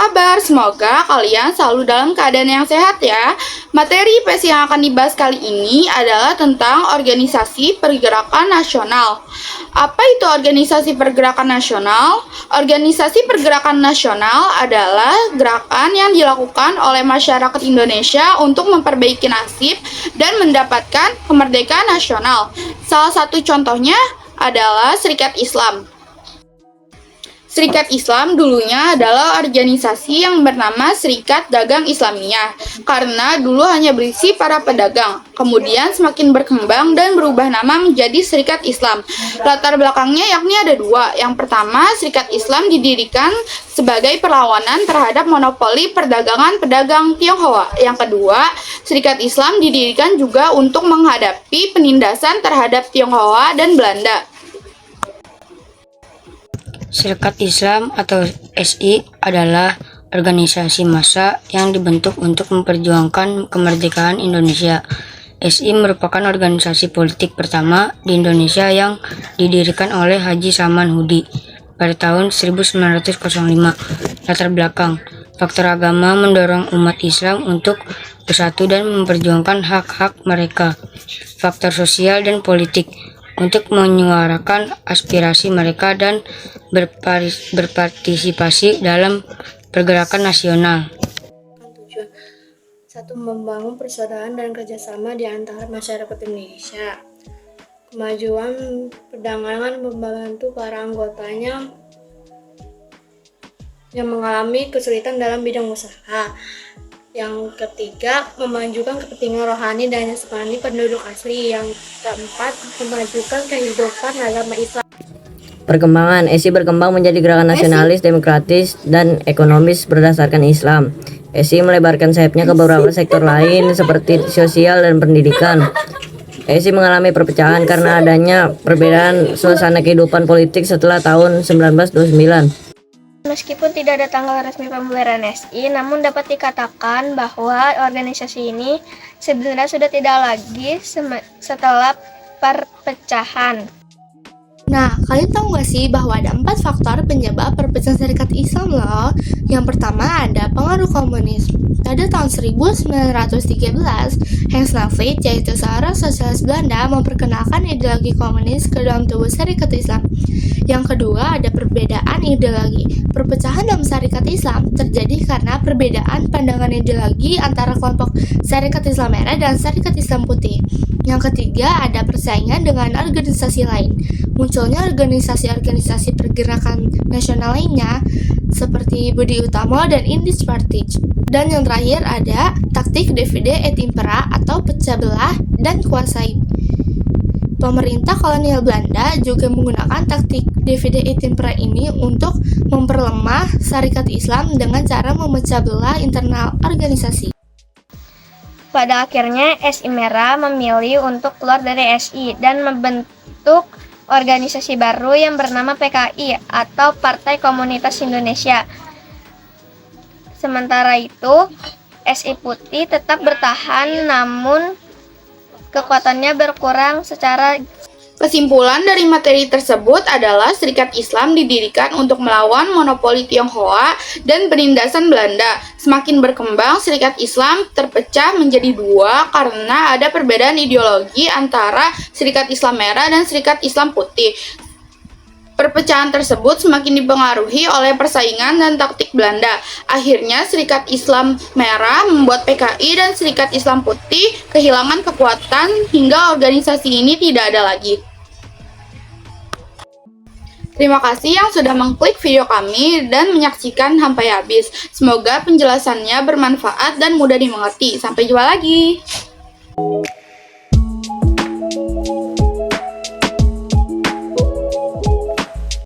kabar? Semoga kalian selalu dalam keadaan yang sehat ya. Materi IPS yang akan dibahas kali ini adalah tentang organisasi pergerakan nasional. Apa itu organisasi pergerakan nasional? Organisasi pergerakan nasional adalah gerakan yang dilakukan oleh masyarakat Indonesia untuk memperbaiki nasib dan mendapatkan kemerdekaan nasional. Salah satu contohnya adalah Serikat Islam. Serikat Islam dulunya adalah organisasi yang bernama Serikat Dagang Islamiyah, karena dulu hanya berisi para pedagang. Kemudian semakin berkembang dan berubah nama menjadi Serikat Islam. Latar belakangnya yakni ada dua. Yang pertama, Serikat Islam didirikan sebagai perlawanan terhadap monopoli perdagangan pedagang Tionghoa. Yang kedua, Serikat Islam didirikan juga untuk menghadapi penindasan terhadap Tionghoa dan Belanda. Serikat Islam atau SI adalah organisasi massa yang dibentuk untuk memperjuangkan kemerdekaan Indonesia. SI merupakan organisasi politik pertama di Indonesia yang didirikan oleh Haji Saman Hudi pada tahun 1905. Latar belakang: faktor agama mendorong umat Islam untuk bersatu dan memperjuangkan hak-hak mereka. Faktor sosial dan politik: untuk menyuarakan aspirasi mereka dan berpartisipasi dalam pergerakan nasional. Tujuan 1. Membangun persaudaraan dan kerjasama di antara masyarakat Indonesia. Kemajuan perdagangan membantu para anggotanya yang mengalami kesulitan dalam bidang usaha. Yang ketiga, memajukan kepentingan rohani dan jasmani penduduk asli. Yang keempat, memajukan kehidupan agama Islam. Perkembangan SI berkembang menjadi gerakan nasionalis, demokratis, dan ekonomis berdasarkan Islam. SI melebarkan sayapnya ke beberapa sektor lain seperti sosial dan pendidikan. SI mengalami perpecahan karena adanya perbedaan suasana kehidupan politik setelah tahun 1929. Meskipun tidak ada tanggal resmi pembubaran SI, namun dapat dikatakan bahwa organisasi ini sebenarnya sudah tidak lagi setelah perpecahan. Nah, kalian tahu nggak sih bahwa ada 4 faktor penyebab perpecahan Serikat Islam loh? Yang pertama ada pengaruh komunis. Pada tahun 1913, Hans Navid, yaitu seorang sosialis Belanda, memperkenalkan ideologi komunis ke dalam tubuh Serikat Islam. Yang kedua ada perbedaan ideologi. Perpecahan dalam Serikat Islam terjadi karena perbedaan pandangan ideologi antara kelompok Serikat Islam Merah dan Serikat Islam Putih. Yang ketiga ada persaingan dengan organisasi lain. Munculnya organisasi-organisasi pergerakan nasional lainnya seperti Budi Utomo dan Indis Partij. Dan yang terakhir ada taktik divide et impera atau pecah belah dan kuasai. Pemerintah kolonial Belanda juga menggunakan taktik divide et impera ini untuk memperlemah Serikat Islam dengan cara memecah belah internal organisasi. Pada akhirnya, SI Merah memilih untuk keluar dari SI dan membentuk organisasi baru yang bernama PKI atau Partai Komunitas Indonesia. Sementara itu, SI Putih tetap bertahan namun kekuatannya berkurang secara. Kesimpulan dari materi tersebut adalah Serikat Islam didirikan untuk melawan monopoli Tionghoa dan penindasan Belanda. Semakin berkembang, Serikat Islam terpecah menjadi dua karena ada perbedaan ideologi antara Serikat Islam Merah dan Serikat Islam Putih. Perpecahan tersebut semakin dipengaruhi oleh persaingan dan taktik Belanda. Akhirnya Serikat Islam Merah membuat PKI dan Serikat Islam Putih kehilangan kekuatan hingga organisasi ini tidak ada lagi. Terima kasih yang sudah mengklik video kami dan menyaksikan sampai habis. Semoga penjelasannya bermanfaat dan mudah dimengerti. Sampai jumpa lagi.